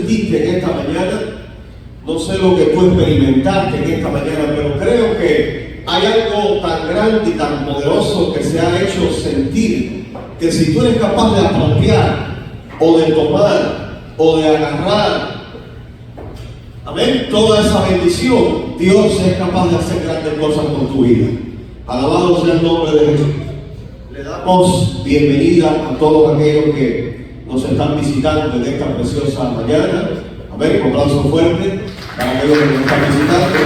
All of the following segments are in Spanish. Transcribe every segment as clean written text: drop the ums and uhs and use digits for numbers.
sentiste en esta mañana, no sé lo que tú experimentaste en esta mañana, pero creo que hay algo tan grande y tan poderoso que se ha hecho sentir, que si tú eres capaz de apropiar o de tomar o de agarrar, amén, toda esa bendición, Dios es capaz de hacer grandes cosas con tu vida. Alabado sea el nombre de Jesús. Le damos bienvenida a todos aquellos que nos están visitando en esta preciosa mañana. Amén, un aplauso fuerte para aquellos que nos están visitando.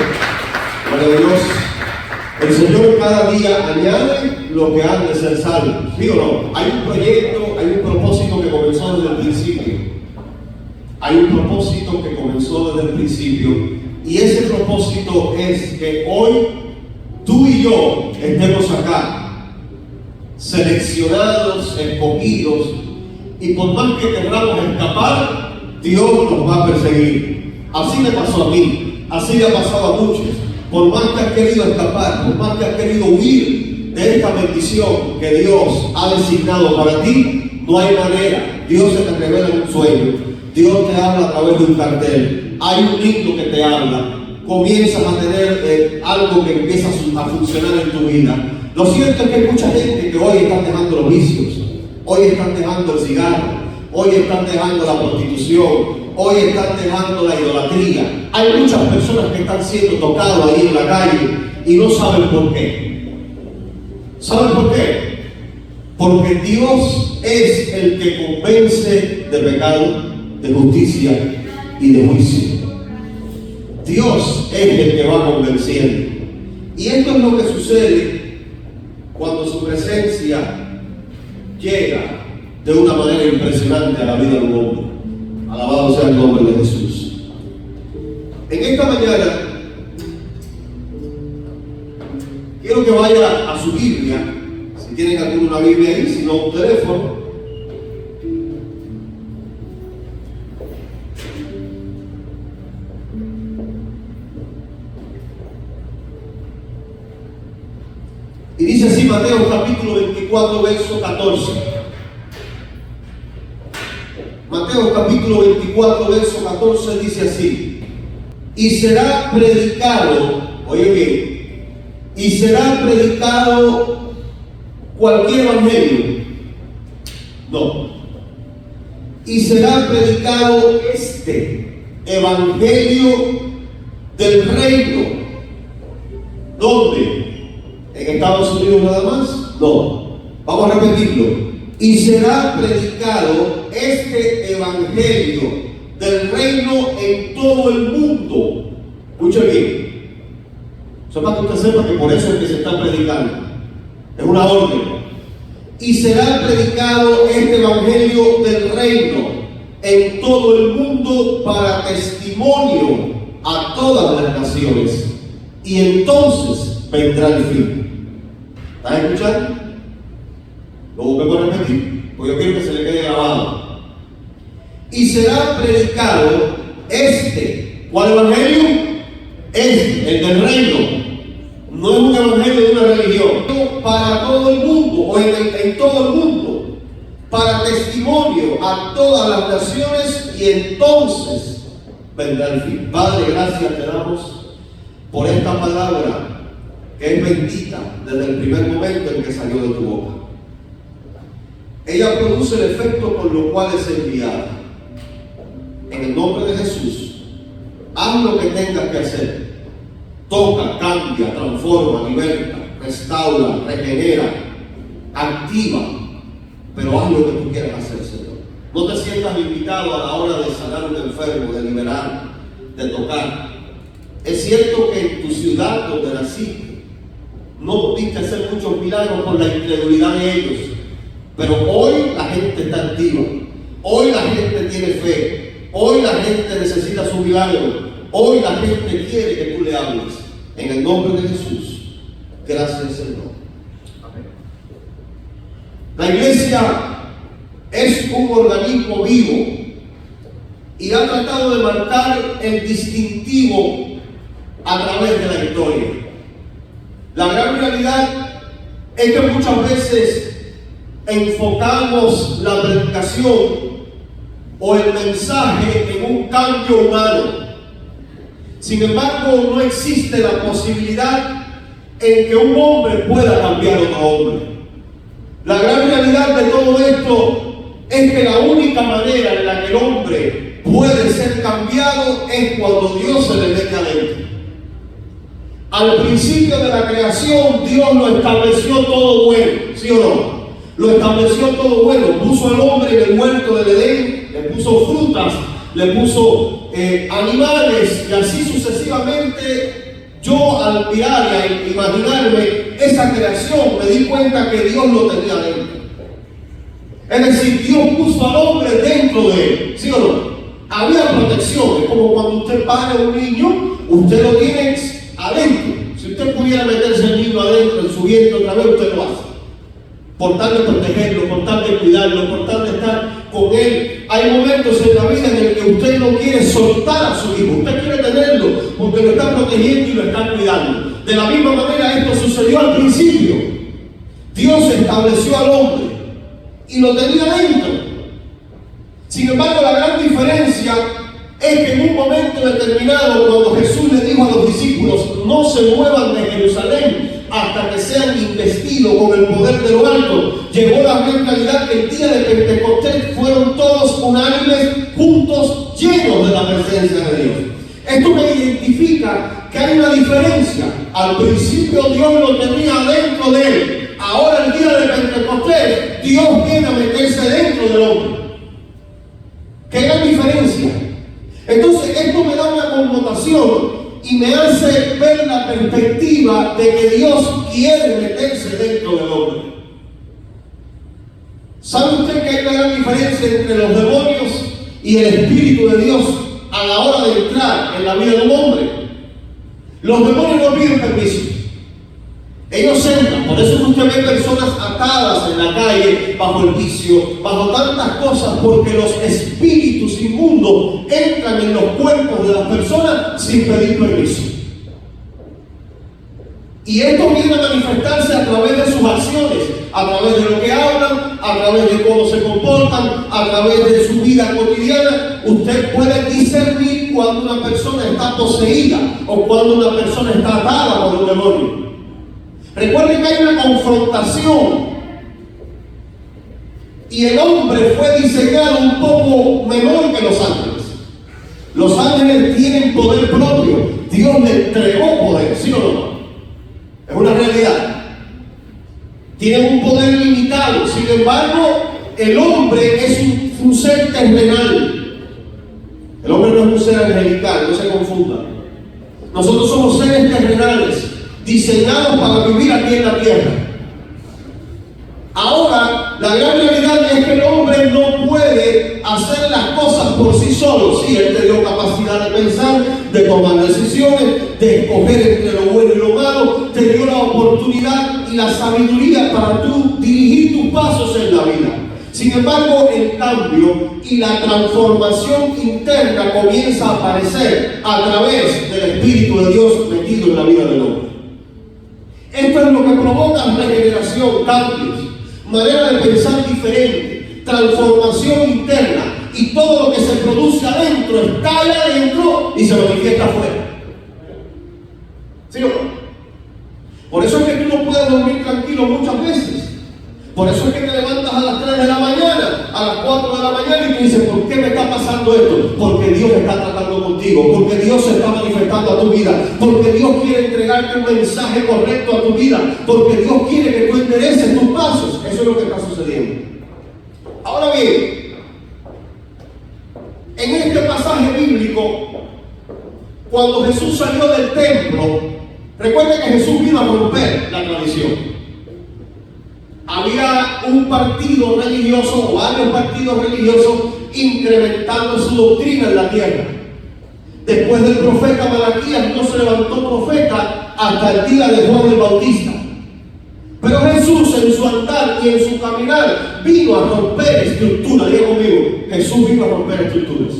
Gloria a Dios. El Señor cada día añade lo que han de ser salvos. ¿Sí o no? Hay un proyecto, hay un propósito que comenzó desde el principio. Hay un propósito que comenzó desde el principio. Y ese propósito es que hoy tú y yo estemos acá, seleccionados, escogidos, y por más que queramos escapar, Dios nos va a perseguir. Así me pasó a mí, así le ha pasado a muchos. Por más que has querido escapar, por más que has querido huir de esta bendición que Dios ha designado para ti, no hay manera. Dios se te revela en un sueño, Dios te habla a través de un cartel, hay un himno que te habla, comienzas a tener algo que empieza a funcionar en tu vida. Lo cierto es que hay mucha gente que hoy están dejando los vicios, hoy están dejando el cigarro, hoy están dejando la prostitución, hoy están dejando la idolatría. Hay muchas personas que están siendo tocadas ahí en la calle y no saben por qué. ¿Saben por qué? Porque Dios es el que convence de pecado, de justicia y de juicio. Dios es el que va convenciendo. Y esto es lo que sucede cuando su presencia llega de una manera impresionante a la vida de un hombre. Alabado sea el nombre de Jesús. En esta mañana quiero que vaya a su Biblia, si tienen alguna Biblia ahí, si no un teléfono. Y dice así Mateo capítulo 24, verso 14. Mateo capítulo 24, verso 14 dice así: y será predicado, oye bien, y será predicado cualquier evangelio. No. Y será predicado este evangelio del reino. ¿Dónde? ¿En Estados Unidos nada más? No. Vamos a repetirlo. Y será predicado este evangelio del reino en todo el mundo. Escuche bien. Eso para que usted sepa que por eso es que se está predicando. Es una orden. Y será predicado este evangelio del reino en todo el mundo para testimonio a todas las naciones. Y entonces vendrá el fin. ¿Estás escuchando? Lo vuelvo a repetir, porque yo quiero que se le quede grabado. Y será predicado este. ¿Cuál evangelio? Este, el del reino. No es un evangelio de una religión. Para todo el mundo, o en todo el mundo, para testimonio a todas las naciones, y entonces vendrá el fin. Padre, gracias te damos por esta palabra que es bendita desde el primer momento en que salió de tu boca. Ella produce el efecto por lo cual es enviada. En el nombre de Jesús, haz lo que tengas que hacer. Toca, cambia, transforma, liberta, restaura, regenera, activa, pero haz lo que tú quieras hacer, Señor. No te sientas limitado a la hora de sanar a un enfermo, de liberar, de tocar. Es cierto que en tu ciudad donde naciste no pudiste hacer muchos milagros por la incredulidad de ellos, pero hoy la gente está activa, hoy la gente tiene fe, hoy la gente necesita su milagro, hoy la gente quiere que tú le hables. En el nombre de Jesús, gracias Señor. Amén. La iglesia es un organismo vivo y ha tratado de marcar el distintivo a través de la historia. La gran realidad es que muchas veces enfocamos la predicación o el mensaje en un cambio humano. Sin embargo, no existe la posibilidad en que un hombre pueda cambiar a otro hombre. La gran realidad de todo esto es que la única manera en la que el hombre puede ser cambiado es cuando Dios se le mete adentro. Al principio de la creación, Dios lo estableció todo bueno, ¿sí o no? Lo estableció todo bueno, puso al hombre en el huerto del Edén, le puso frutas, le puso animales, y así sucesivamente. Yo al mirar y a imaginarme esa creación me di cuenta que Dios lo tenía dentro. Es decir, Dios puso al hombre dentro de él, ¿sí o no? Había protección, es como cuando usted para a un niño, usted lo tiene adentro. Si usted pudiera meterse el niño adentro en su vientre otra vez, usted lo hace. Por tal de protegerlo, por tal de cuidarlo, por tal de estar con él. Hay momentos en la vida en el que usted no quiere soltar a su hijo, usted quiere tenerlo porque lo está protegiendo y lo está cuidando. De la misma manera esto sucedió al principio. Dios estableció al hombre y lo tenía dentro. Sin embargo, la gran diferencia es que en un momento determinado, cuando Jesús le dijo a los discípulos, no se muevan de Jerusalén hasta que sean investidos con el poder de lo alto, llegó la gran realidad que el día de Pentecostés fueron todos unánimes, juntos, llenos de la presencia de Dios. Esto me identifica que hay una diferencia. Al principio Dios lo tenía dentro de él. Ahora el día de Pentecostés, Dios viene a meterse dentro del hombre. ¿Qué gran diferencia? Entonces esto me da una connotación y me hace ver la perspectiva de que Dios quiere meterse dentro del hombre. ¿Sabe usted que hay una gran diferencia entre los demonios y el Espíritu de Dios a la hora de entrar en la vida de un hombre? Los demonios no piden permiso. Ellos entran. Por eso usted ve personas atadas en la calle, bajo el vicio, bajo tantas cosas, porque los espíritus inmundos entran en los cuerpos de las personas sin pedir permiso. Y esto viene a manifestarse a través de sus acciones, a través de lo que hablan, a través de cómo se comportan, a través de su vida cotidiana. Usted puede discernir cuando una persona está poseída o cuando una persona está atada por un demonio. Recuerden que hay una confrontación y el hombre fue diseñado un poco menor que los ángeles. Los ángeles tienen poder propio. Dios le entregó poder, ¿sí o no? Es una realidad. Tienen un poder limitado. Sin embargo, el hombre es un ser terrenal. El hombre no es un ser angelical, no se confunda. Nosotros somos seres terrenales, diseñados para vivir aquí en la tierra. Ahora, la gran realidad es que el hombre no puede hacer las cosas por sí solo. Sí, él te dio capacidad de pensar, de tomar decisiones, de escoger entre lo bueno y lo malo, te dio la oportunidad y la sabiduría para tú dirigir tus pasos en la vida. Sin embargo, el cambio y la transformación interna comienza a aparecer a través del Espíritu de Dios metido en la vida del hombre. Esto es lo que provoca regeneración, cambios, manera de pensar diferente, transformación interna, y todo lo que se produce adentro está allá adentro y se manifiesta afuera. ¿Sí o no? Por eso es que tú no puedes dormir tranquilo muchas veces. Por eso es que te levantas a las 3 de la mañana, a las 4 de la mañana y tú dices, ¿por qué me está pasando esto? Porque Dios está tratando contigo, porque Dios se está manifestando a tu vida, porque Dios quiere entregarte un mensaje correcto a tu vida, porque Dios quiere que tú endereces tus pasos. Eso es lo que está sucediendo. Ahora bien, en este pasaje bíblico, cuando Jesús salió del templo, recuerden que Jesús vino a romper la tradición. Había un partido religioso o varios partidos religiosos incrementando su doctrina en la tierra. Después del profeta Malaquías no se levantó profeta hasta el día de Juan el Bautista. Pero Jesús en su andar y en su caminar vino a romper estructuras. Diga conmigo, Jesús vino a romper estructuras.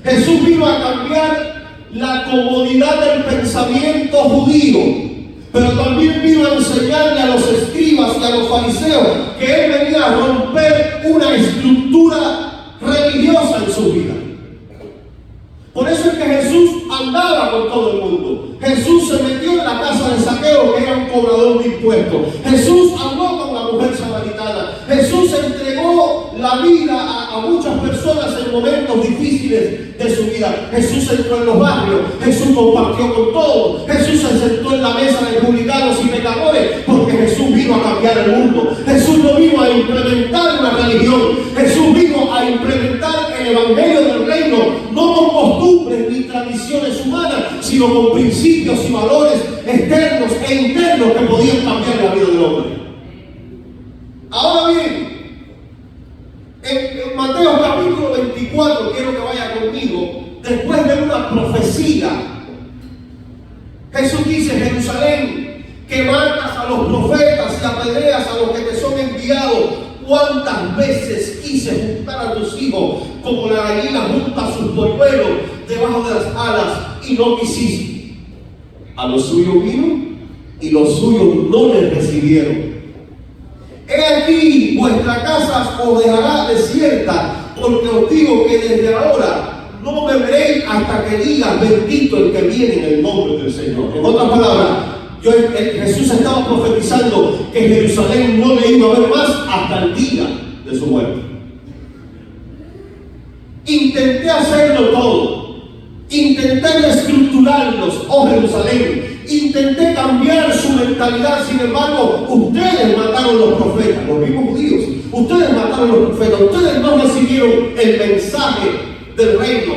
Jesús vino a cambiar la comodidad del pensamiento judío. Pero también vino a enseñarle a los escribas y a los fariseos que él venía a romper una estructura religiosa en su vida. Por eso es que Jesús andaba con todo el mundo. Jesús se metió en la casa de Zaqueo, que era un cobrador de impuestos. Jesús habló con la mujer samaritana. Jesús entregó la vida a muchas personas en momentos difíciles de su vida. Jesús entró en los barrios. Jesús compartió con todos. Jesús se sentó en la mesa de publicanos y pecadores, porque Jesús vino a cambiar el mundo. Jesús no vino a implementar una religión. Jesús vino a implementar el evangelio del reino, no con costumbres ni tradiciones humanas, sino con principios y valores externos e internos que podían cambiar la vida del hombre. Ahora bien, en Mateo capítulo 24, quiero que vaya conmigo, después de una profecía, Jesús dice: Jerusalén, que matas a los profetas y apedreas a los que te son enviados, ¿cuántas veces quise juntar a tus hijos como la gallina junta a sus polluelos debajo de las alas, y no quisiste? A los suyos vino y los suyos no les recibieron. He aquí, vuestra casa os dejará desierta, porque os digo que desde ahora no me veréis hasta que digas: bendito el que viene en el nombre del Señor. En otras palabras, Jesús estaba profetizando que Jerusalén no le iba a ver más hasta el día de su muerte. Intenté hacerlo todo. Intenté reestructurarlos, oh Jerusalén. Intenté cambiar su mentalidad. Sin embargo, ustedes mataron los profetas, los mismos judíos. Ustedes mataron los profetas. Ustedes no recibieron el mensaje del reino.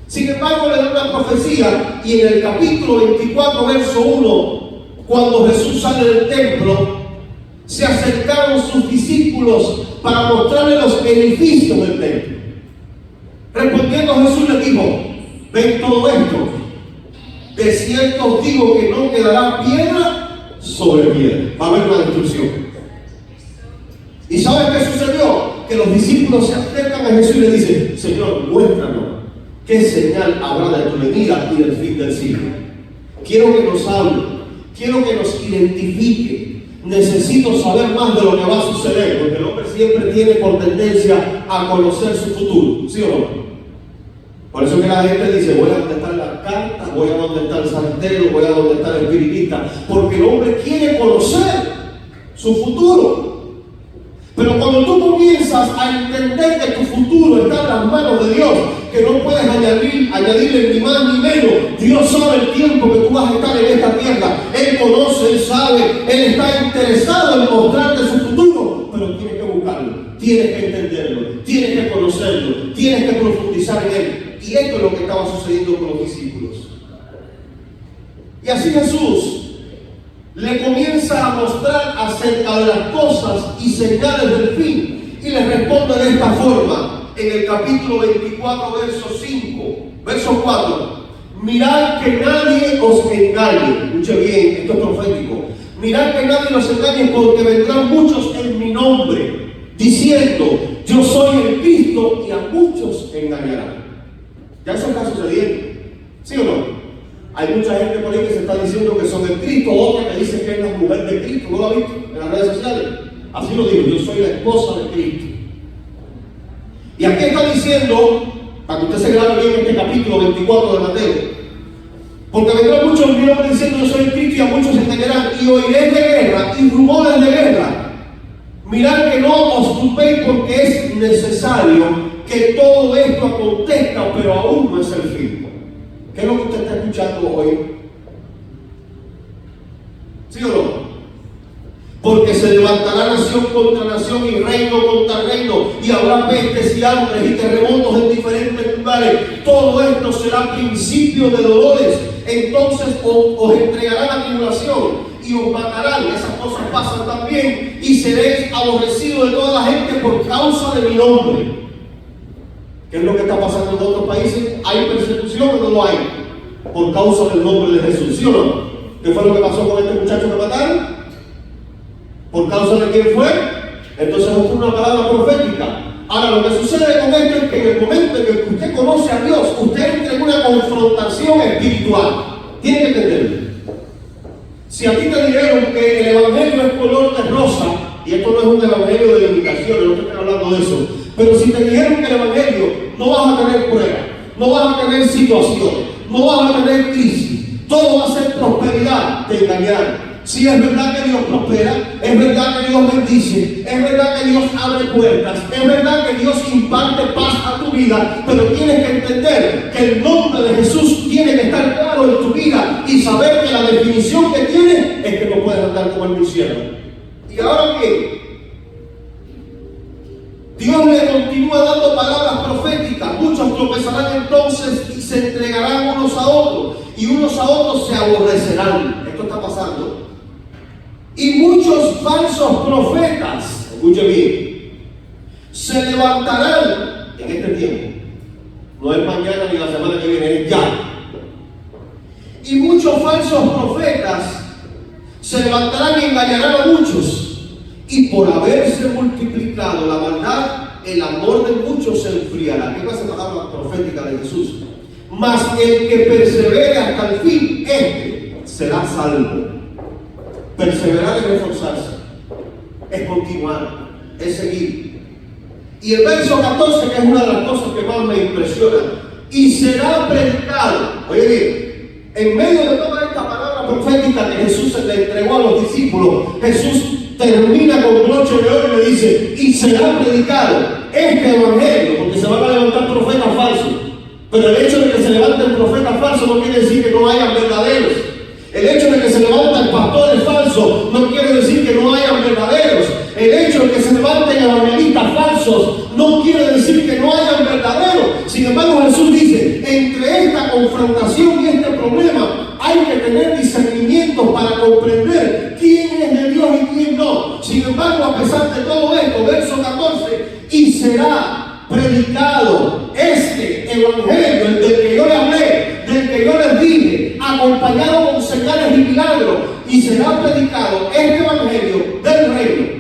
Sin embargo, le da una profecía, y en el capítulo 24, verso 1, cuando Jesús sale del templo, se acercaron sus discípulos para mostrarle los edificios del templo. Respondiendo, Jesús les dijo: ven todo esto, de cierto os digo que no quedará piedra sobre piedra. Va a haber una destrucción. ¿Y saben qué sucedió? Que los discípulos se acercan a Jesús y le dicen: Señor, muéstranos qué señal habrá de tu venida y del fin del siglo. Quiero que nos hable, quiero que nos identifique. Necesito saber más de lo que va a suceder, porque el hombre siempre tiene por tendencia a conocer su futuro, ¿sí o no? Por eso que la gente dice: voy a donde está la carta, voy a donde está el santero, voy a donde está el espiritista, porque el hombre quiere conocer su futuro. Pero cuando tú comienzas a entender que tu futuro está en las manos de Dios, que no puedes añadirle ni más ni menos, Dios sabe el tiempo que tú vas a estar en esta tierra. Él conoce, Él sabe, Él está interesado en mostrarte su futuro, pero tienes que buscarlo, tienes que entenderlo, tienes que conocerlo, tienes que profundizar en Él. Y esto es lo que estaba sucediendo con los discípulos. Y así Jesús le comienza a mostrar acerca de las cosas y señales del fin, y le responde de esta forma en el capítulo 24, verso 4: mirad que nadie os engañe. Escuche bien, esto es profético. Mirad que nadie os engañe, porque vendrán muchos en mi nombre, diciendo: yo soy el Cristo, y a muchos engañarán. Ya eso está sucediendo, ¿sí o no? Hay mucha gente por ahí que se está diciendo que son el Cristo, otra que dice que es la mujer de Cristo. ¿No lo ha visto en las redes sociales? Así lo digo: yo soy la esposa de Cristo. Y aquí está diciendo, para que usted se grabe bien este capítulo 24 de Mateo: porque vendrán muchos en mi nombre diciendo: yo soy el Cristo, y a muchos se engañarán, y oiréis de guerra y rumores de guerra. Mirad que no os turbéis, porque es necesario que todo esto acontezca, pero aún no es el fin. ¿Qué es lo que usted está escuchando hoy? ¿Sí o no? Porque se levantará nación contra nación y reino contra reino, y habrá pestes y hambres y terremotos en diferentes lugares. Todo esto será principio de dolores. Entonces os entregarán a tribulación y os matarán. Esas cosas pasan también, y seréis aborrecidos de toda la gente por causa de mi nombre. ¿Qué es lo que está pasando en otros países? ¿Hay persecución o no lo hay? Por causa del nombre de Jesús, ¿sí o no? ¿Qué fue lo que pasó con este muchacho que mataron? ¿Por causa de quién fue? Entonces esto es una palabra profética. Ahora, lo que sucede con esto es que en el momento en que usted conoce a Dios, usted entra en una confrontación espiritual. Tiene que entenderlo. Si a ti te dijeron que el evangelio es color de rosa, y esto no es un evangelio de limitaciones, no estoy hablando de eso, Pero si te dijeron que el evangelio no vas a tener pruebas, no vas a tener situaciones, no vas a tener crisis, todo va a ser prosperidad, te engañaron. Sí, es verdad que Dios prospera, es verdad que Dios bendice, es verdad que Dios abre puertas, es verdad que Dios imparte paz a tu vida, pero tienes que entender que el nombre de Jesús tiene que estar claro en tu vida y saber que la definición que tiene es que no puedes andar como el murciélago. ¿Y ahora qué? Dios le continúa dando palabras proféticas. Muchos tropezarán entonces y se entregarán unos a otros, y unos a otros se aborrecerán. Esto está pasando. Y muchos falsos profetas, escuche bien, se levantarán en este tiempo. No es mañana ni la semana que viene, es ya. Y muchos falsos profetas se levantarán y engañarán a muchos. Y por haberse multiplicado la maldad, el amor de muchos se enfriará. ¿Qué pasa con la palabra profética de Jesús? Mas el que persevere hasta el fin, este será salvo. Perseverar es esforzarse, es continuar, es seguir. Y el verso 14, que es una de las cosas que más me impresiona, y será predicado. Oye bien, en medio de toda esta palabra profética que Jesús le entregó a los discípulos, Jesús termina con broche de oro y le dice, y será predicado este evangelio, porque se van a levantar profetas falsos. Pero el hecho de que se levanten profetas falsos no quiere decir que no hayan verdaderos. El hecho de que se levanten pastores falsos no quiere decir que no hayan verdaderos. El hecho de que se levanten evangelistas falsos no quiere decir que no hayan verdaderos. Sin embargo, Jesús dice, entre esta confrontación y este problema hay que tener discernimiento para comprender quién es de Dios y quién no. Sin embargo, a pesar de todo esto, verso 14, y será predicado este evangelio, el del que yo le hablé, del que yo les dije, acompañado con señales y milagros, y será predicado este evangelio del reino.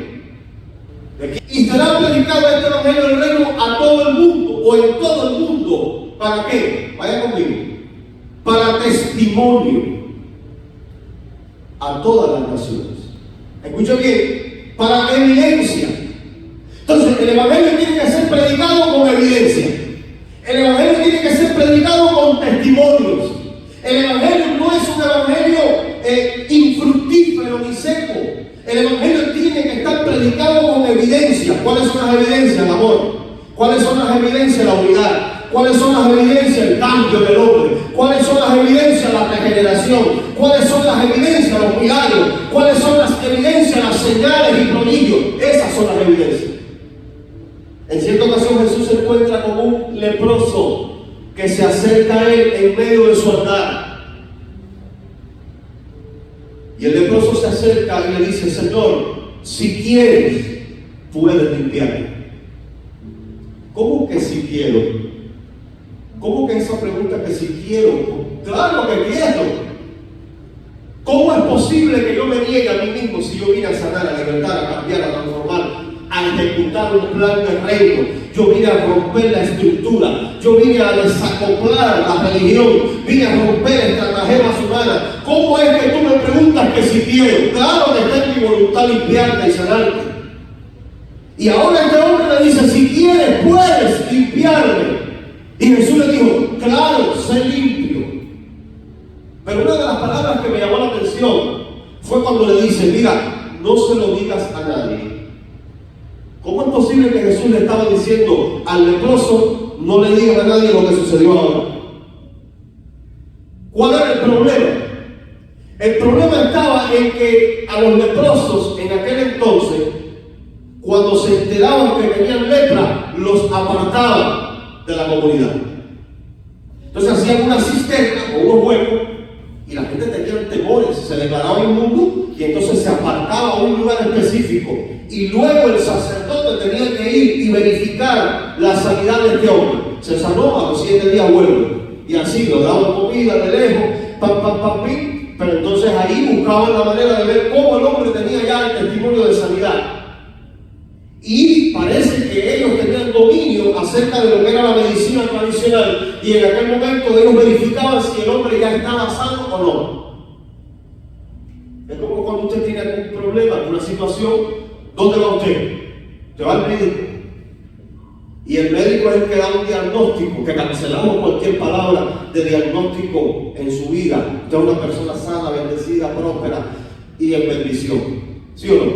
Y será predicado este evangelio del reino a todo el mundo, o en todo el mundo. ¿Para qué? Vaya conmigo. Para testimonio a todas las naciones. Escucha bien, para evidencia. Entonces, el evangelio tiene que ser predicado con evidencia. El evangelio tiene que ser predicado con testimonios. El evangelio no es un evangelio infructífero ni seco. El evangelio tiene que estar predicado con evidencia. ¿Cuáles son las evidencias? El amor. ¿Cuáles son las evidencias? La unidad. ¿Cuáles son las evidencias? El cambio del hombre. ¿Cuáles son las evidencias? La regeneración. ¿Cuáles son las evidencias? Los milagros. ¿Cuáles son las evidencias? Las señales y prodigios. Esas son las evidencias. En cierta ocasión Jesús se encuentra con un leproso que se acerca a él en medio de su andar. Y el leproso se acerca y le dice, Señor, si quieres, puedes limpiarme. ¿Cómo que si quiero? ¿Cómo que esa pregunta que si quiero? Claro que quiero. ¿Cómo es posible que yo me niegue a mí mismo si yo vine a sanar, a libertar, a cambiar, a transformar, a ejecutar un plan de reino? Yo vine a romper la estructura, yo vine a desacoplar la religión, vine a romper estratagemas humanas. ¿Cómo es que tú me preguntas que si quiero? Claro que está en mi voluntad limpiarte y sanarte. Y ahora este hombre le dice, si quieres puedes limpiarme. Y Jesús le dijo, claro, sé limpio. Pero una de las palabras que me llamó la atención fue cuando le dice, mira, no se lo digas a nadie. ¿Cómo es posible que Jesús le estaba diciendo al leproso, no le digas a nadie lo que sucedió ahora? ¿Cuál era el problema? El problema estaba en que a los leprosos en aquel entonces, cuando se enteraban que tenían lepra, los apartaban de la comunidad. Entonces hacían una cisterna o unos huecos y la gente tenía temores, se declaraba inmundo y entonces se apartaba a un lugar específico. Y luego el sacerdote tenía que ir y verificar la sanidad de este hombre. Se sanó, a los 7 días vuelve. Y así lo daban comida de lejos, pim. Pero entonces ahí buscaban la manera de ver cómo el hombre tenía ya el testimonio de sanidad. Y parece que ellos tenían dominio acerca de lo que era la medicina tradicional. Y en aquel momento ellos verificaban si el hombre ya estaba sano o no. Es como cuando usted tiene algún problema, una situación. ¿Dónde va usted? ¿Te va al médico? Y el médico es el que da un diagnóstico, que cancelamos cualquier palabra de diagnóstico en su vida. Usted es una persona sana, bendecida, próspera y en bendición. ¿Sí o no?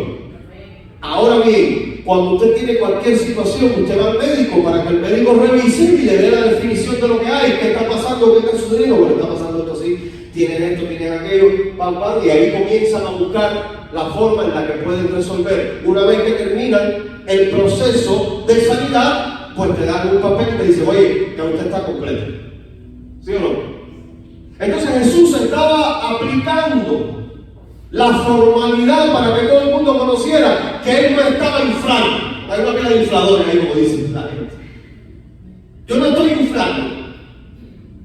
Ahora bien, cuando usted tiene cualquier situación, usted va al médico para que el médico revise y le dé la definición de lo que hay, qué está pasando, qué está sucediendo. Bueno, está pasando esto así, tienen esto, tienen aquello, pam, pam, y ahí comienzan a buscar la forma en la que pueden resolver. Una vez que terminan el proceso de sanidad, pues te dan un papel y te dice, oye, que usted está completo. ¿Sí o no? Entonces Jesús estaba aplicando la formalidad para que todo el mundo conociera que él no estaba inflando. Hay una pila de infladores ahí, como dicen la gente. Yo no estoy inflando.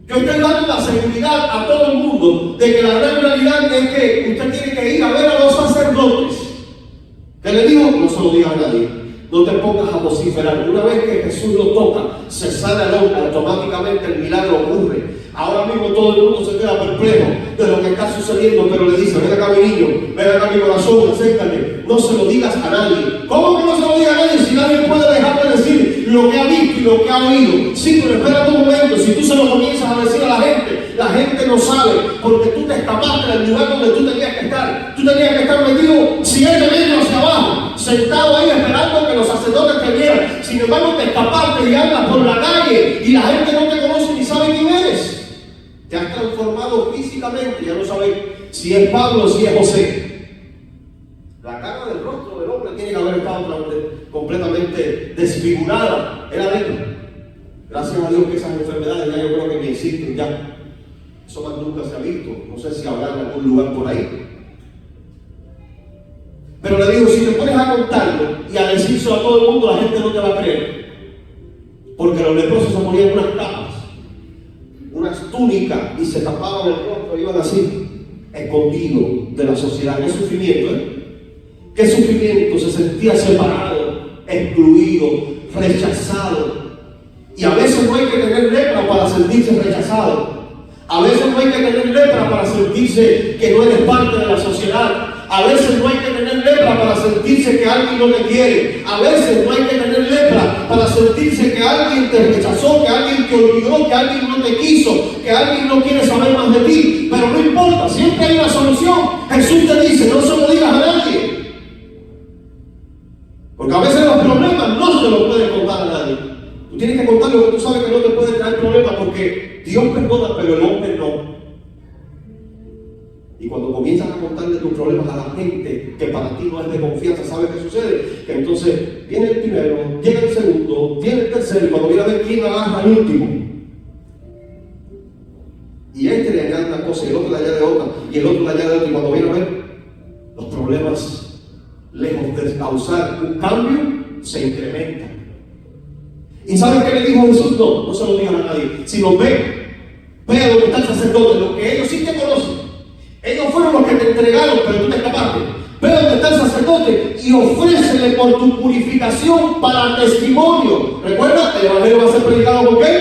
Yo estoy dando la seguridad a todo el mundo de que la gran realidad es que usted tiene que ir a ver a los sacerdotes. ¿Qué le digo? No se lo diga a nadie. No te pongas a vociferar. Una vez que Jesús lo toca, se sana el hombre, automáticamente el milagro ocurre. Ahora mismo todo el mundo se queda perplejo de lo que está sucediendo, pero le dice, ven acá mi niño, ven acá mi corazón, acércate, no se lo digas a nadie. ¿Cómo que no se lo diga a nadie si nadie puede dejar de decir lo que ha visto y lo que ha oído? Sí, pero espera un momento, si tú se lo comienzas a decir a la gente no sabe, porque tú te escapaste del lugar donde tú tenías que estar. Tú tenías que estar metido 7 metros hacia abajo, sentado ahí esperando que los sacerdotes te vieran. Sin embargo, te escapaste y andas por la calle y la gente no te conoce ni sabe quién eres. Te has transformado físicamente, ya no sabes si es Pablo o si es José. La cara del rostro del hombre tiene que haber estado completamente desfigurada. Era de él. Gracias a Dios que esas enfermedades ya yo creo que ni existen ya. Eso más nunca se ha visto. No sé si habrá en algún lugar por ahí. Pero le digo, si te pones a contarlo y a decirlo a todo el mundo, la gente no te va a creer. Porque los leprosos se ponían unas capas, unas túnicas y se tapaban el rostro, iban así, escondidos de la sociedad. Qué sufrimiento, qué sufrimiento, se sentía separado, excluido, rechazado. Y a veces no hay que tener lepra para sentirse rechazado. A veces no hay que tener lepra para sentirse que no eres parte de la sociedad. A veces no hay que tener lepra para sentirse que alguien no te quiere. A veces no hay que tener lepra para sentirse que alguien te rechazó, que alguien te olvidó, que alguien no te quiso, que alguien no quiere saber más de ti. Pero no importa, siempre hay una solución. Jesús te dice, no se lo digas a nadie. Porque a veces los problemas no se los puedes contar a nadie. Tú tienes que contar lo que tú sabes que no te puede traer problemas, porque Dios perdona, pero el hombre no. Y cuando comienzas a contarle tus problemas a la gente que para ti no es de confianza, ¿sabes qué sucede? Que entonces viene el primero, llega el segundo, viene el tercero, y cuando viene a ver quién agarra el último. Y este le añade una cosa, y el otro le añade otra, y el otro le añade otra, y cuando viene a ver, los problemas, lejos de causar un cambio, se incrementan. ¿Y sabes qué le dijo Jesús? No se lo digan a nadie. Si los ve a donde está el sacerdote, los que ellos sí te conocen. Ellos fueron los que te entregaron, pero tú te escapaste. Ve donde está el sacerdote y ofrécele por tu purificación para testimonio. Recuerda, el evangelio va a ser predicado ¿con qué?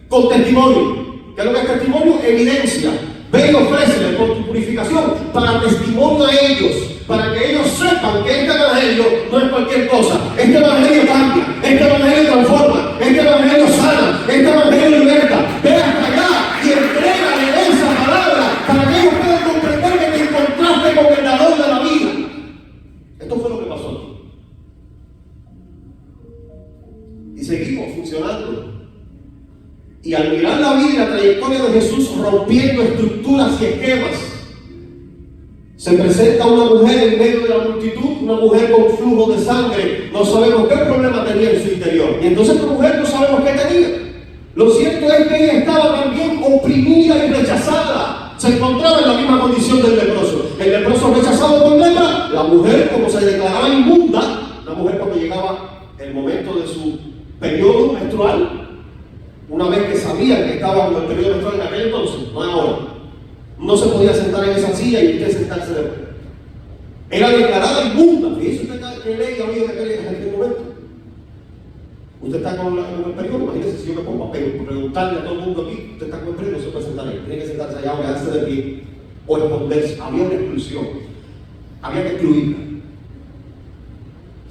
Con testimonio. ¿Qué es lo que es testimonio? Evidencia. Ve y ofrécele por tu purificación para testimonio a ellos, para que ellos sepan que este evangelio no es cualquier cosa. Este evangelio cambia, este evangelio transforma, este evangelio sana, este evangelio liberta. Ve hasta allá y entrégale esa palabra para que ellos puedan comprender que te encontraste con el dador de la vida. Esto fue lo que pasó aquí. Y seguimos funcionando. Y al mirar la vida y la trayectoria de Jesús rompiendo estructuras y esquemas, se presenta una mujer en medio de la multitud, una mujer con flujo de sangre. No sabemos qué problema tenía en su interior. Y entonces esta mujer no sabemos qué tenía. Lo cierto es que ella estaba también oprimida y rechazada. Se encontraba en la misma condición del leproso. El leproso rechazado por lepra, la mujer como se declaraba inmunda, la mujer cuando llegaba el momento de su periodo menstrual, una vez que sabían que estaba con el periodo menstrual en aquel entonces, no ahora, no se podía sentar en esa silla y usted sentarse de vuelta. Era declarada inmunda. ¿Y eso usted qué ley había en aquel momento? Usted está con el periodo, imagínese si yo me pongo a preguntarle a todo el mundo aquí, usted está con el periodo, no se puede sentar ahí, tiene que sentarse allá o quedarse de pie o esconderse. Había una exclusión, había que excluirla.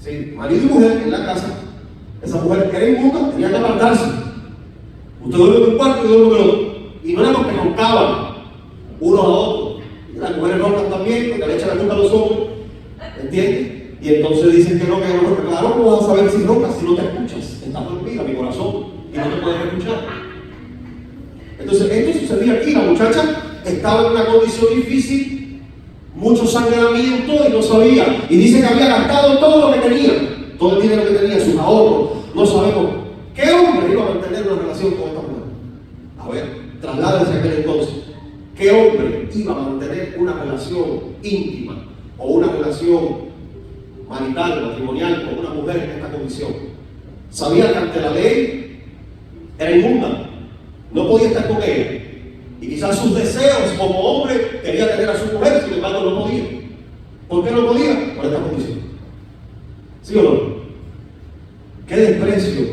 Sí, marido y mujer en la casa, Esa mujer era inmunda, tenía que apartarse. Usted duerme en un cuarto y yo duermo en el otro. Y no era porque roncaban uno a otro. Y las mujeres roncan también, porque le echan la culpa a los hombres. ¿Entiendes? Y entonces dicen que no, claro, no vas a saber si roncas si no te escuchas. Estás dormida, mi corazón, y no te puedes escuchar. Entonces, esto sucedía aquí. La muchacha estaba en una condición difícil, mucho sangramiento y no sabía. Y dice que había gastado todo lo que tenía, todo el dinero que tenía, sus ahorros. No sabemos qué hombre iba a mantener una relación con esta mujer. A ver, trasládense a aquel entonces. ¿Qué hombre iba a mantener una relación íntima o una relación marital, matrimonial con una mujer en esta condición? Sabía que ante la ley era inmunda, no podía estar con ella. Y quizás sus deseos como hombre quería tener a su mujer, sin embargo no podía. ¿Por qué no podía? Por esta condición. ¿Sí o no? Qué desprecio,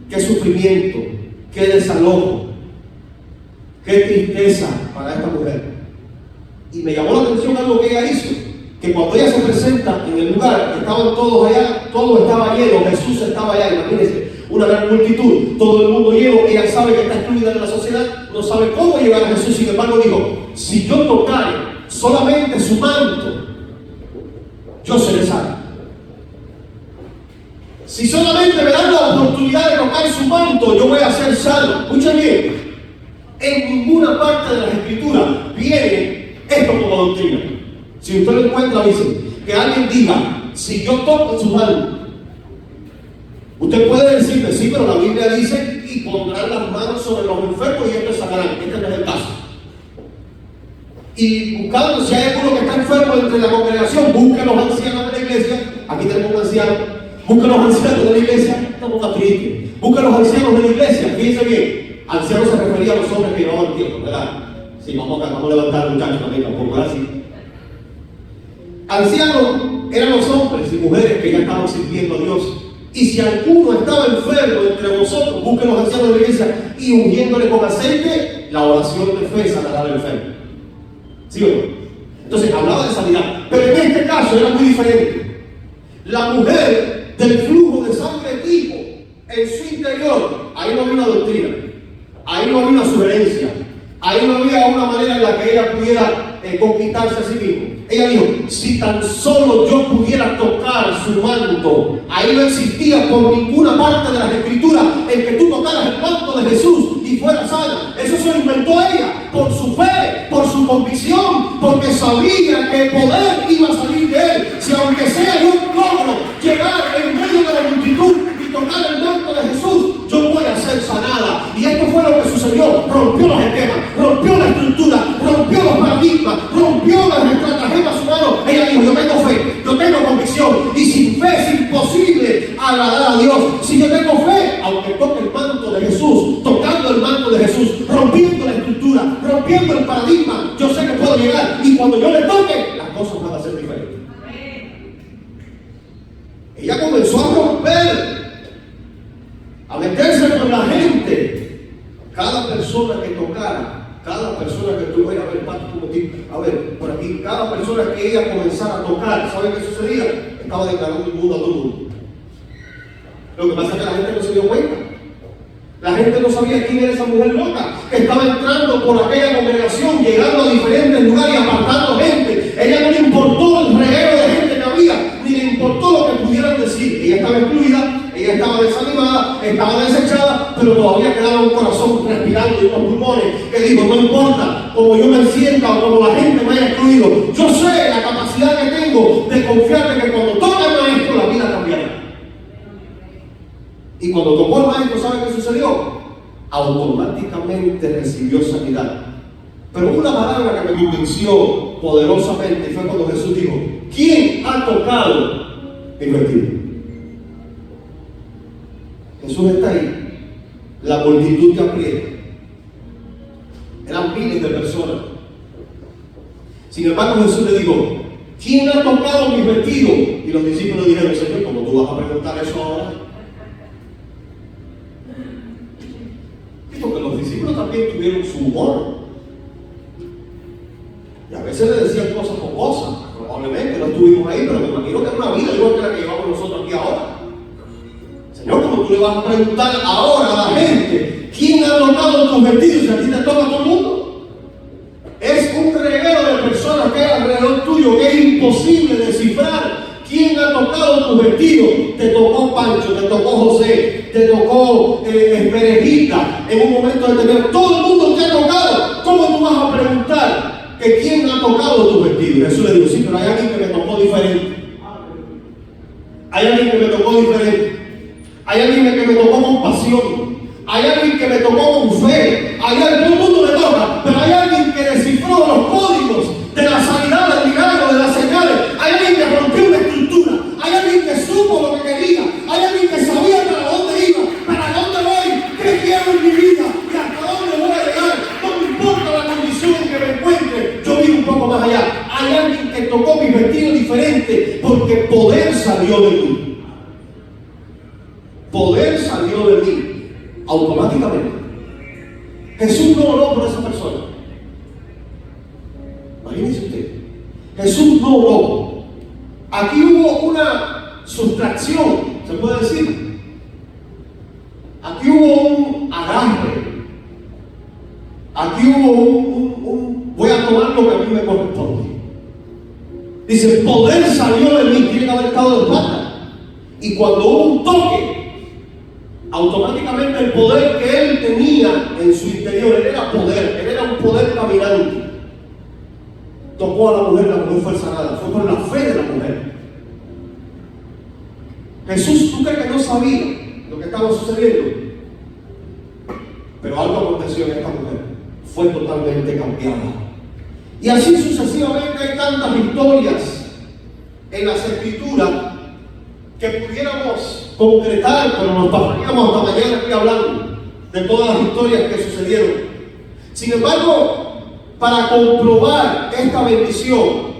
qué sufrimiento, qué desalojo, qué tristeza para esta mujer. Y me llamó la atención algo que ella hizo, que cuando ella se presenta en el lugar, estaban todos allá, todo estaba lleno, Jesús estaba allá, imagínense, una gran multitud, todo el mundo lleno, ella sabe que está excluida de la sociedad, no sabe cómo llegar a Jesús, sin embargo dijo, si yo tocare solamente su manto, yo seré salvo. Si solamente me dan la oportunidad de tocar su manto, yo voy a ser salvo. Escuchen bien, en ninguna parte de las Escrituras viene esto como doctrina. Si usted lo encuentra, dice que alguien diga, si yo toco su manto, usted puede decirme, sí, pero la Biblia dice, y pondrán las manos sobre los enfermos y ellos sacarán. Este no es el caso. Y buscando, si hay alguno que está enfermo entre la congregación, busque los ancianos de la iglesia. Aquí tenemos un anciano. Busque los ancianos de la iglesia. Estamos más tristes. Busque los ancianos de la iglesia. Fíjense bien. Ancianos se refería a los hombres que llevaban tiempo, ¿verdad? Sí, vamos a levantar muchachos también, tampoco es así. Ancianos eran los hombres y mujeres que ya estaban sirviendo a Dios. Y si alguno estaba enfermo entre vosotros, busquen los ancianos de la iglesia y ungiéndole con aceite, la oración de fe sanará al enfermo. ¿Sí o no? Entonces hablaba de sanidad. Pero en este caso era muy diferente. La mujer del flujo de sangre tipo en su interior, ahí no había una doctrina, ahí no había una sugerencia, ahí no había una manera en la que ella pudiera conquistarse a sí misma. Ella dijo, si tan solo yo pudiera tocar su manto. Ahí no existía por ninguna parte de las Escrituras en que tú tocaras el manto de Jesús y fueras sana. Eso se lo inventó ella por su fe, por su convicción, porque sabía que el poder iba a salir de él. Si aunque sea yo logro llegar en medio de la multitud y tocar el manto de Jesús, yo voy a ser sanada. Y esto fue lo que sucedió. Rompió los esquemas, rompió la estructura, rompió los paradigmas, rompió las estratagemas humanos. Ella dijo, yo tengo fe, yo tengo convicción, y sin fe es imposible agradar a Dios. Si yo tengo fe, aunque toque el manto de Jesús, tocando el manto de Jesús, rompiendo la estructura, rompiendo el paradigma, yo sé que puedo llegar, y cuando yo le toque, las cosas van a ser diferentes. Ella comenzó a romper, a meterse con la gente. Cada persona que tocara, cada persona que tuviera, a ver, por aquí, cada persona que ella comenzara a tocar, ¿saben qué sucedía? Estaba declarando el mundo a todo el mundo. Lo que pasa es que la gente no se dio cuenta. La gente no sabía quién era esa mujer loca que estaba entrando por aquella congregación, llegando a diferentes lugares y apartando gente. Ella no le importó el reguero de gente que había, ni le importó lo que pudieran decir. Ella estaba excluida, ella estaba desanimada, estaba desechada, pero todavía quedaba un corazón respirando y unos pulmones que dijo, no importa como yo me sienta o como la gente me haya excluido, yo sé la capacidad que tengo de confiar de que cuando toque el maestro la vida cambiará. Y cuando tocó el maestro, ¿sabe qué sucedió? Automáticamente recibió sanidad. Pero una palabra que me convenció poderosamente fue cuando Jesús dijo, ¿quién ha tocado mi vestido? Jesús está ahí, la multitud te aprieta. Eran miles de personas. Sin embargo, Jesús le dijo, ¿quién ha tocado mi vestido? Y los discípulos dijeron, Señor, ¿cómo tú vas a preguntar eso ahora? Y porque los discípulos también tuvieron su humor. Y a veces le decían cosas jocosas. Probablemente no estuvimos ahí, pero me imagino que es una vida igual que la que llevamos nosotros aquí ahora. Señor, le vas a preguntar ahora a la gente, ¿quién ha tocado tus vestidos? Si a ti te toca todo el mundo. Es un reguero de personas que hay alrededor tuyo que es imposible descifrar. ¿Quién ha tocado tus vestidos? Te tocó Pancho, te tocó José, te tocó Perejita en un momento determinado. Todo el mundo te ha tocado. ¿Cómo tú vas a preguntar que quién ha tocado tus vestidos? Jesús le dijo, sí, pero hay alguien que me tocó diferente. Hay alguien que me tocó diferente. Hay alguien que me tocó con pasión. Hay alguien que me tocó con fe. Todo el mundo me toca, pero hay alguien que descifró los códigos de la sanidad, del milagro, de las señales. Hay alguien que rompió una estructura. Hay alguien que supo lo que quería. Hay alguien que sabía para dónde iba, para dónde voy, qué quiero en mi vida y hasta dónde voy a llegar. No me importa la condición en que me encuentre, yo vivo un poco más allá. Hay alguien que tocó mi vestido diferente porque poder salió de mí. Poder salió de mí automáticamente. Jesús no oró por esa persona. Imagínense usted. Jesús no oró. Aquí hubo una sustracción, se puede decir. Aquí hubo un agarre. Aquí hubo voy a tomar lo que a mí me corresponde. Dice, poder salió de mí, tiene que haber estado de espalda. Y cuando hubo un toque, automáticamente el poder que él tenía en su interior, él era un poder caminante. Tocó a la mujer fue sanada, fue por la fe de la mujer. Jesús, ¿tú crees que no sabía lo que estaba sucediendo? Pero algo aconteció en esta mujer, fue totalmente cambiada. Y así sucesivamente hay tantas historias en las Escrituras que pudiéramos concretar, pero nos pasaríamos hasta mañana aquí hablando de todas las historias que sucedieron. Sin embargo, para comprobar esta bendición,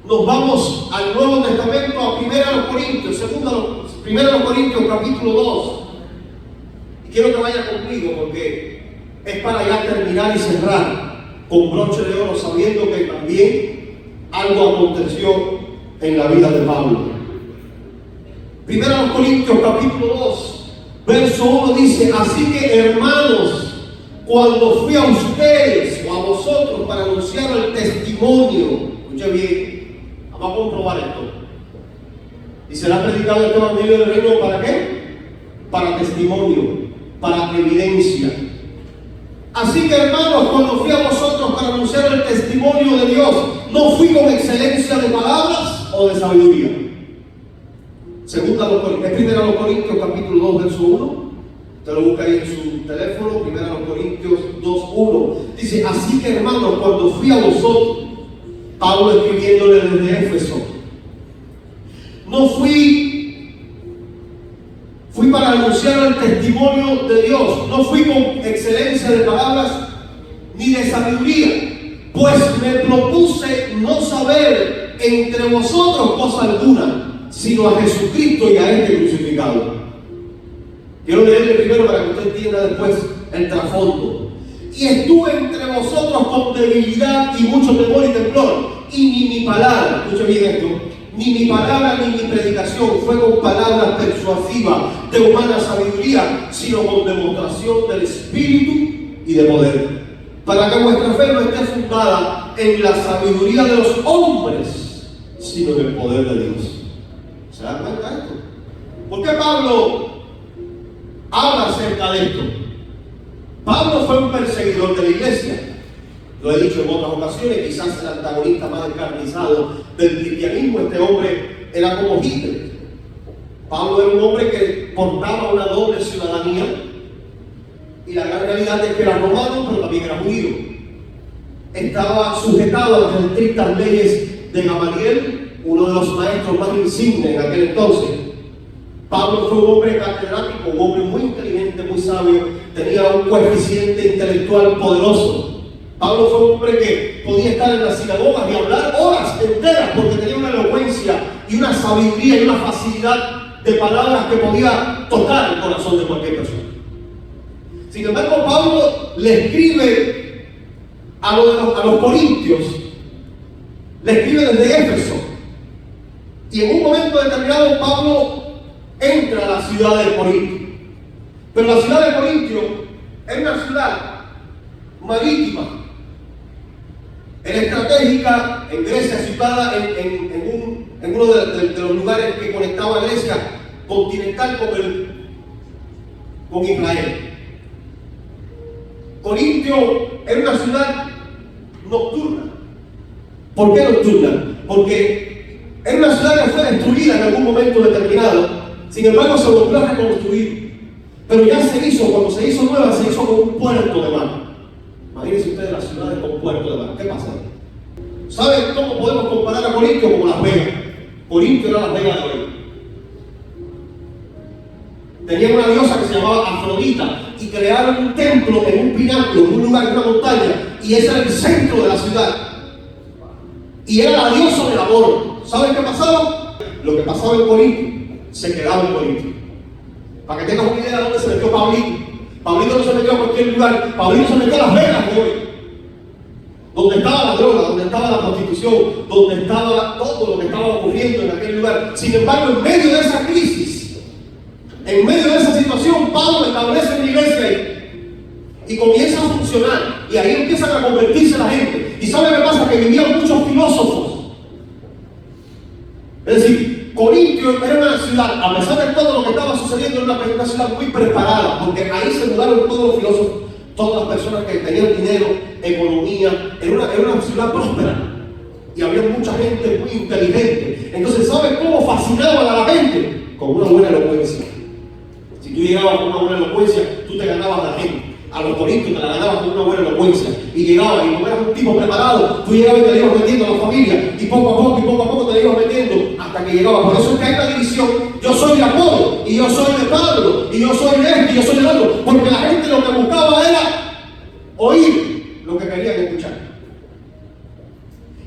nos vamos al Nuevo Testamento, a 1 Corintios, 1 Corintios capítulo 2. Y quiero que vaya conmigo porque es para ya terminar y cerrar con broche de oro, sabiendo que también algo aconteció en la vida de Pablo. 1 Corintios capítulo 2, verso 1 dice, así que hermanos, cuando fui a ustedes o a vosotros para anunciar el testimonio, escuche bien, vamos a comprobar esto. Y será predicado este evangelio del reino, ¿para qué? Para testimonio, para evidencia. Así que hermanos, cuando fui a vosotros para anunciar el testimonio de Dios, no fui con excelencia de palabras o de sabiduría. Segunda a los Corintios capítulo 2 verso 1. Te lo busca ahí en su teléfono. 1 Corintios 2, 1. Dice, así que hermanos, cuando fui a vosotros, Pablo escribiéndole desde Éfeso, no fui para anunciar el testimonio de Dios, no fui con excelencia de palabras ni de sabiduría, pues me propuse no saber entre vosotros cosa alguna, sino a Jesucristo y a este crucificado. Quiero leerle primero para que usted entienda después el trasfondo. Y estuve entre vosotros con debilidad y mucho temor y temblor, y ni mi palabra, escuche bien esto, ni mi palabra ni mi predicación fue con palabras persuasivas de humana sabiduría, sino con demostración del Espíritu y de poder, para que vuestra fe no esté fundada en la sabiduría de los hombres, sino en el poder de Dios. ¿Se dan cuenta de esto? ¿Por qué Pablo habla acerca de esto? Pablo fue un perseguidor de la iglesia. Lo he dicho en otras ocasiones, quizás el antagonista más encarnizado del cristianismo. Este hombre era como Hitler. Pablo era un hombre que portaba una doble ciudadanía, y la gran realidad es que era romano, pero también era judío. Estaba sujetado a las estrictas leyes de Gamaliel, uno de los maestros más insignes en aquel entonces. Pablo fue un hombre catedrático, un hombre muy inteligente, muy sabio, tenía un coeficiente intelectual poderoso. Pablo fue un hombre que podía estar en las sinagogas y hablar horas enteras porque tenía una elocuencia y una sabiduría y una facilidad de palabras que podía tocar el corazón de cualquier persona. Sin embargo, Pablo le escribe a los corintios, le escribe desde Éfeso, y en un momento determinado Pablo entra a la ciudad de Corinto. Pero la ciudad de Corintio es una ciudad marítima, era estratégica en Grecia, situada en uno de los lugares que conectaba a Grecia continental con Israel. Corintio era una ciudad nocturna. ¿Por qué nocturna? Porque era una ciudad que fue destruida en algún momento determinado, sin embargo se volvió a reconstruir. Pero ya se hizo, cuando se hizo nueva, se hizo con un puerto de mar. Imagínense ustedes las ciudades con puerto de mar. ¿Qué pasa? ¿Saben cómo podemos comparar a Corintio? Como Las Vegas. Corintio era Las Vegas de hoy. Tenía una diosa que se llamaba Afrodita y crearon un templo en un pináculo, en un lugar, en una montaña, y ese era el centro de la ciudad. Y era la diosa del amor. ¿Saben qué pasaba? Lo que pasaba en Corintio se quedaba en Corintio. Para que tengas una idea de dónde se metió Pablito. Pablito no se metió a cualquier lugar. Pablito se metió a Las Vegas de hoy. Donde estaba la droga, donde estaba la prostitución, donde estaba todo lo que estaba ocurriendo en aquel lugar. Sin embargo, en medio de esa crisis, en medio de esa situación, Pablo establece una iglesia ahí. Y comienza a funcionar. Y ahí empiezan a convertirse la gente. ¿Y sabe qué pasa? Que vivían muchos filósofos. Es decir, Corintio era una ciudad, a pesar de todo lo que estaba sucediendo, era una ciudad muy preparada, porque ahí se mudaron todos los filósofos, todas las personas que tenían dinero, economía. Era una ciudad próspera y había mucha gente muy inteligente. Entonces, ¿sabes cómo fascinaban a la gente? Con una buena elocuencia. Si tú llegabas con una buena elocuencia, tú te ganabas a la gente. A los corintios te la ganabas con una buena elocuencia. Y llegabas, y como eras un tipo preparado, tú llegabas y te ibas metiendo a la familia, y poco a poco te ibas metiendo hasta que llegabas. Por eso es que hay una división. Yo soy de Apolo, y yo soy de Pablo, y yo soy de este, y yo soy de otro. Porque la gente lo que buscaba era oír lo que querían escuchar.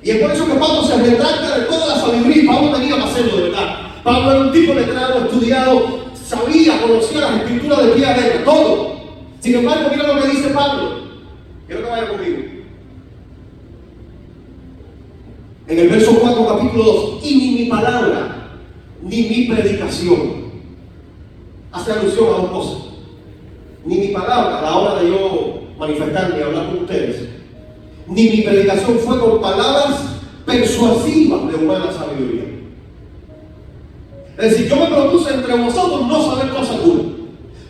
Y es por eso que Pablo se retracta de toda la sabiduría. Pablo tenía que hacerlo de verdad. Pablo era un tipo letrado, estudiado, sabía, conocía las escrituras de pie a letra, todo. Sin embargo, mira lo que dice Pablo. Quiero que vaya conmigo. En el verso 4, capítulo 2. Y ni mi palabra, ni mi predicación. Hace alusión a dos cosas. Ni mi palabra, a la hora de yo manifestarme y hablar con ustedes, ni mi predicación fue con palabras persuasivas de humana sabiduría. Es decir, yo me propuse entre vosotros no saber cosas alguna.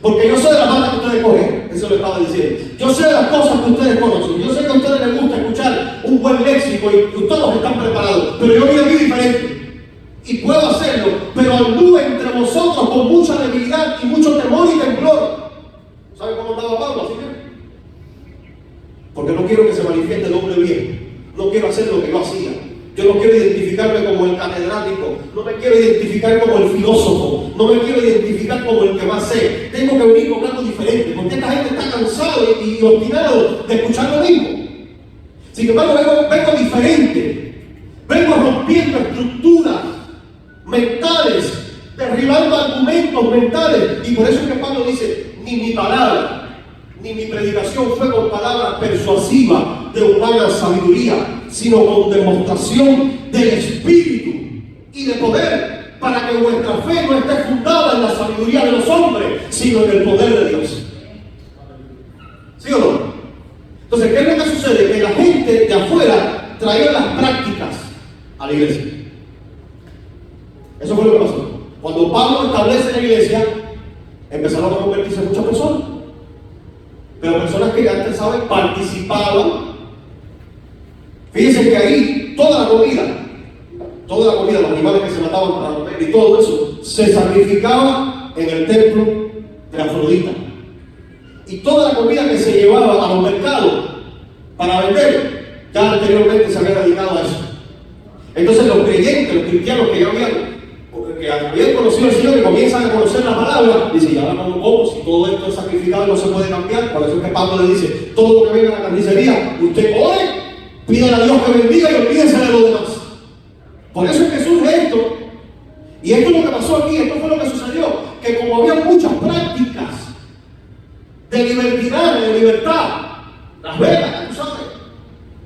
Porque yo sé de las malas que ustedes cogen, eso lo estaba diciendo. Yo sé de las cosas que ustedes conocen. Yo sé que a ustedes les gusta escuchar un buen léxico y todos están preparados. Pero yo vivo aquí diferente. Y puedo hacerlo, pero anduve entre vosotros con mucha debilidad y mucho temor y temblor. ¿Saben cómo andaba Pablo? Así que, porque no quiero que se manifieste el hombre bien. No quiero hacer lo que yo hacía. Yo no quiero identificarme como el catedrático, no me quiero identificar como el filósofo, no me quiero identificar como el que más sé. Tengo que venir con algo diferente, porque esta gente está cansada y obstinado de escuchar lo mismo. Sin embargo, vengo diferente, vengo rompiendo estructuras mentales, derribando argumentos mentales. Y por eso es que Pablo dice, ni mi palabra, ni mi predicación fue con palabras persuasivas de humana sabiduría, sino con demostración del Espíritu y de poder, para que vuestra fe no esté fundada en la sabiduría de los hombres, sino en el poder de Dios. ¿Sí o no? Entonces, ¿qué es lo que sucede? Que la gente de afuera traía las prácticas a la iglesia. Eso fue lo que pasó. Cuando Pablo establece la iglesia, empezaron a convertirse muchas personas. Pero personas que antes, ¿saben?, participaban. Fíjense que ahí toda la comida, los animales que se mataban para comer y todo eso, se sacrificaba en el templo de Afrodita. Y toda la comida que se llevaba a los mercados para vender, ya anteriormente se había dedicado a eso. Entonces los creyentes, los cristianos que ya habían conocido al Señor y comienzan a conocer la palabra, dicen, ya ahora como si todo esto es sacrificado y no se puede cambiar. Por eso es que Pablo le dice, todo lo que venga a la carnicería, usted ore, pídale a Dios que bendiga y olvídense de lo demás. Por eso es que surge esto. Y esto es lo que pasó aquí, esto fue lo que sucedió, que como había muchas prácticas de libertad, Las Vegas, tú sabes.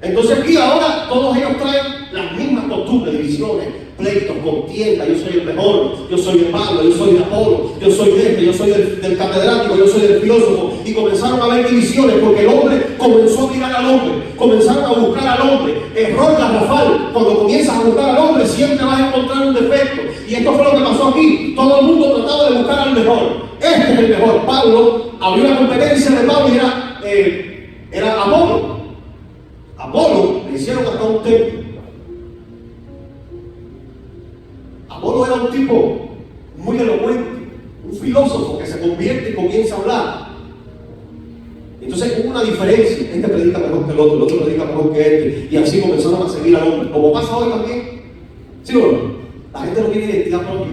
Entonces aquí ahora todos ellos traen las mismas y costumbres, divisiones, pleitos, contiendas. Yo soy el mejor, yo soy de Pablo, yo soy de Apolo, yo soy de este, yo soy del catedrático, yo soy del filósofo. Y comenzaron a haber divisiones porque el hombre comenzó a mirar al hombre, comenzaron a buscar al hombre. Error garrafal: cuando comienzas a buscar al hombre siempre vas a encontrar un defecto. Y esto fue lo que pasó aquí. Todo el mundo trataba de buscar al mejor. Este es el mejor. Pablo, había una competencia de Pablo y era Apolo. Apolo le hicieron hasta un templo. Apolo era un tipo muy elocuente, un filósofo que se convierte y comienza a hablar. Entonces hubo una diferencia: este predica mejor que el otro predica mejor que este, y así comenzaron a seguir al hombre, como pasa hoy también. ¿Sí o no? La gente no tiene identidad propia.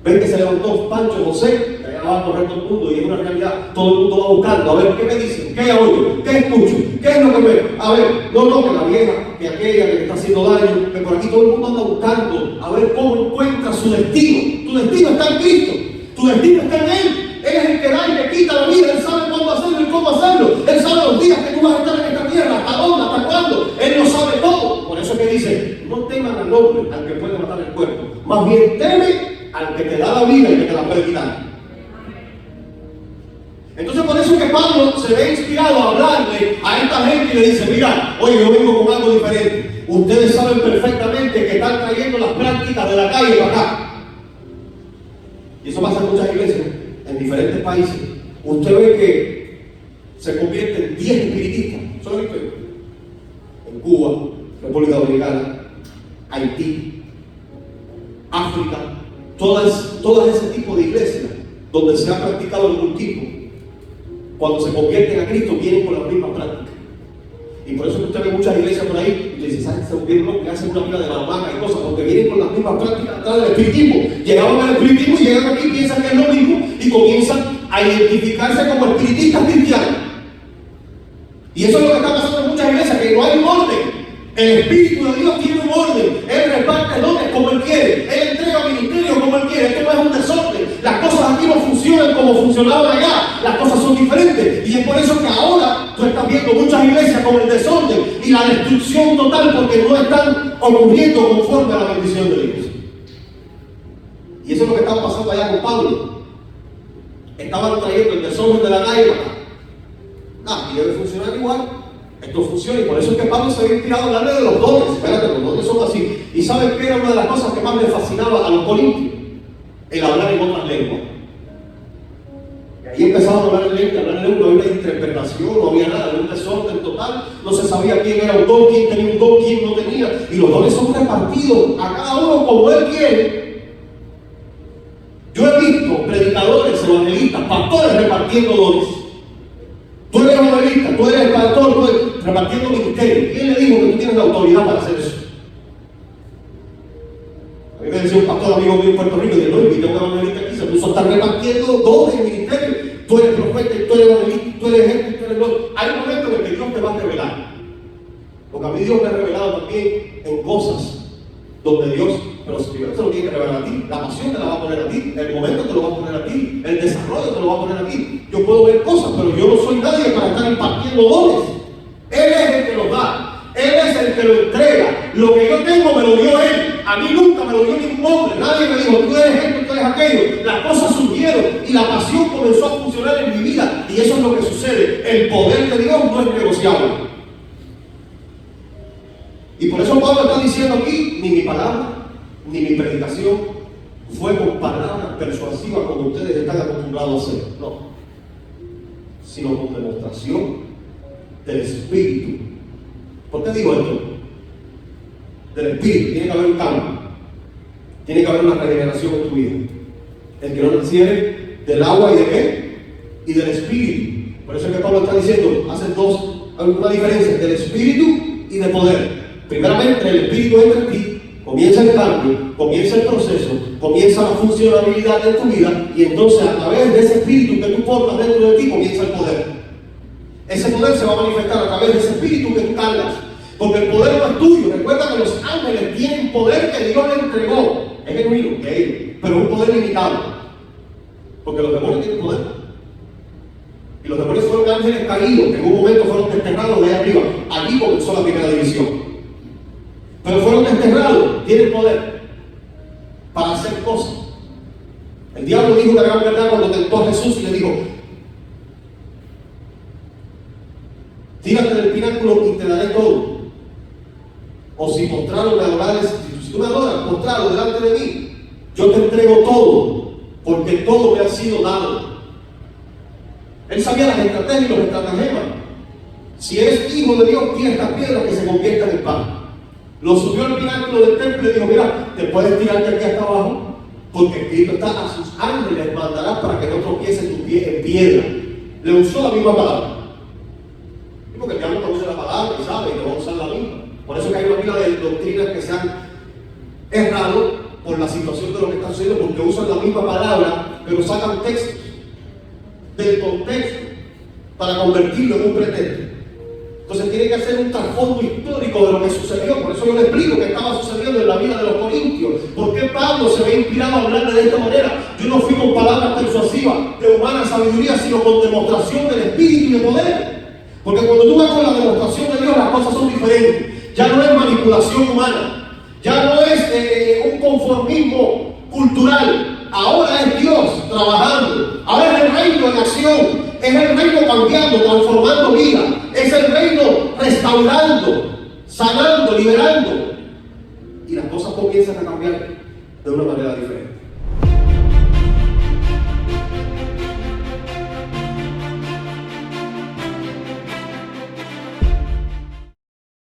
Ven que se levantó Pancho José, que allá va a correr todo el mundo, y es una realidad. Todo el mundo va buscando, a ver, ¿qué me dicen? ¿Qué oigo? ¿Qué escucho? ¿Qué es lo que veo? A ver, no, que la vieja, que aquella que le está haciendo daño, que por aquí todo el mundo anda buscando, a ver cómo encuentra su destino. Tu destino está en Cristo, tu destino está en Él. Él es el que da y que quita la vida. Él sabe cuándo hacerlo y cómo hacerlo. Él sabe los días que tú vas a estar en esta tierra, hasta dónde, hasta cuándo. Él lo sabe todo. Por eso es que dice: no teman al hombre, al que puede matar el cuerpo, más bien teme al que te da la vida y que te la puede quitar. Entonces por eso es que Pablo se ve inspirado a hablarle a esta gente y le dice: mira, oye, yo vengo con algo diferente. Ustedes saben perfectamente que están trayendo las prácticas de la calle para acá. Y eso pasa en muchas iglesias, en diferentes países. Usted ve que se convierte en 10 espiritistas. ¿Solo visto? En Cuba, República Dominicana, Haití, África, todas ese tipo de iglesias donde se ha practicado el cultismo, cuando se convierten a Cristo vienen con las mismas prácticas. Y por eso que usted ve muchas iglesias por ahí y dice: ¿sabes? Se volvieron locos, que hacen una pila de barbaca y cosas, porque vienen con las mismas prácticas atrás del espiritismo. Llegaron al espiritismo y llegan aquí y piensan que es lo mismo y comienzan a identificarse como espiritistas cristianos. Y eso es lo que está pasando en muchas iglesias, que no hay un orden. El Espíritu de Dios tiene un orden. Él reparte dones como Él quiere. Él entrega ministerio como Él quiere. Esto no es un desorden. Las cosas aquí no funcionan como funcionaban allá. Las cosas son diferentes. Y es por eso que ahora tú estás viendo muchas iglesias con el desorden y la destrucción total, porque no están ocurriendo conforme a la bendición de Dios. Y eso es lo que estaba pasando allá con Pablo. Estaban trayendo el desorden de la calle. Y debe funcionar igual. Esto funciona, y por eso es que Pablo se había inspirado a hablarle de los dones. Espérate, los dones son así. ¿Y saben qué era una de las cosas que más les fascinaba a los corintios? El hablar en otras lenguas. Y ahí empezaban a hablar en lengua, no había una interpretación, no había nada, había un desorden total. No se sabía quién era un don, quién tenía un don, quién no tenía. Y los dones son repartidos a cada uno como Él quiere. Yo he visto predicadores, evangelistas, pastores repartiendo dones. Tú eres evangelista, tú eres pastor, tú eres repartiendo ministerio. ¿Quién le dijo que tú tienes la autoridad para hacer eso? A mí me decía un pastor amigo mío en Puerto Rico, y dice: no, invité a un evangelista aquí, se puso a estar repartiendo dones en ministerio. Tú eres profeta, tú eres evangelista, tú eres gente, tú eres lo. Hay momentos en que Dios te va a revelar. Porque a mí Dios me ha revelado también en cosas donde Dios, pero si Dios te lo tiene que revelar a ti, la pasión te la va a poner a ti, el momento te lo va a poner a ti, el desarrollo te lo va a poner a ti. Yo puedo ver cosas, pero yo no soy nadie para estar impartiendo dones. Él es el que los da, Él es el que lo entrega. Lo que yo tengo me lo dio Él. A mí nunca me lo dio ningún hombre. Nadie me dijo: tú eres esto, tú eres aquello. Las cosas surgieron y la pasión comenzó a funcionar en mi vida. Y eso es lo que sucede. El poder de Dios no es negociable. Y por eso Pablo está diciendo aquí: ni mi palabra, ni mi predicación fue con palabras persuasivas como ustedes están acostumbrados a hacer. No. Sino con demostración del Espíritu. ¿Por qué digo esto? Del Espíritu. Tiene que haber un cambio. Tiene que haber una regeneración en tu vida. El que no naciere del agua y de qué? Y del Espíritu. Por eso es que Pablo está diciendo: hacen una diferencia del Espíritu y de poder. Primeramente el Espíritu entra en ti, comienza el cambio, comienza el proceso, comienza la funcionalidad de tu vida, y entonces a través de ese Espíritu que tú portas dentro de ti comienza el poder. Ese poder se va a manifestar a través de ese Espíritu que tú cargas, porque el poder no es tuyo. Recuerda que los ángeles tienen poder que Dios les entregó. Es genuino, pero es un poder limitado, porque los demonios tienen poder. Y los demonios fueron ángeles caídos, que en un momento fueron desterrados de ahí arriba. Allí comenzó la primera división. pero fueron desterrados, tienen poder para hacer cosas. El diablo dijo la gran verdad cuando tentó a Jesús y le dijo: tírate del pináculo y te daré todo. O si postrado me adorares, si tú me adoras, postrado delante de mí, yo te entrego todo, porque todo me ha sido dado. Él sabía las estrategias y los estratagemas. Si eres hijo de Dios, tira estas piedras que se conviertan en pan. Lo subió al pináculo del templo y dijo: mira, te puedes tirarte aquí hasta abajo, porque escrito está: a sus ángeles mandarás para que no tropiece tu pie en piedra. Le usó la misma palabra. Y porque el diablo no usa la palabra y sabe que va a usar la misma. Por eso que hay una pila de doctrinas que se han errado por la situación de lo que está sucediendo, porque usan la misma palabra, pero sacan textos del contexto para convertirlo en un pretexto. Entonces tiene que hacer un trasfondo histórico de lo que sucedió. Por eso yo le explico qué estaba sucediendo en la vida de los corintios. ¿Por qué Pablo se ve inspirado a hablar de esta manera? Yo no fui con palabras persuasivas de humana sabiduría, sino con demostración del Espíritu y de poder. Porque cuando tú vas con la demostración de Dios, las cosas son diferentes. Ya no es manipulación humana, ya no es un conformismo cultural. Ahora es Dios trabajando, ahora es el reino en acción, es el reino cambiando, transformando vida, es el reino restaurando, sanando, liberando, y las cosas comienzan a cambiar de una manera diferente.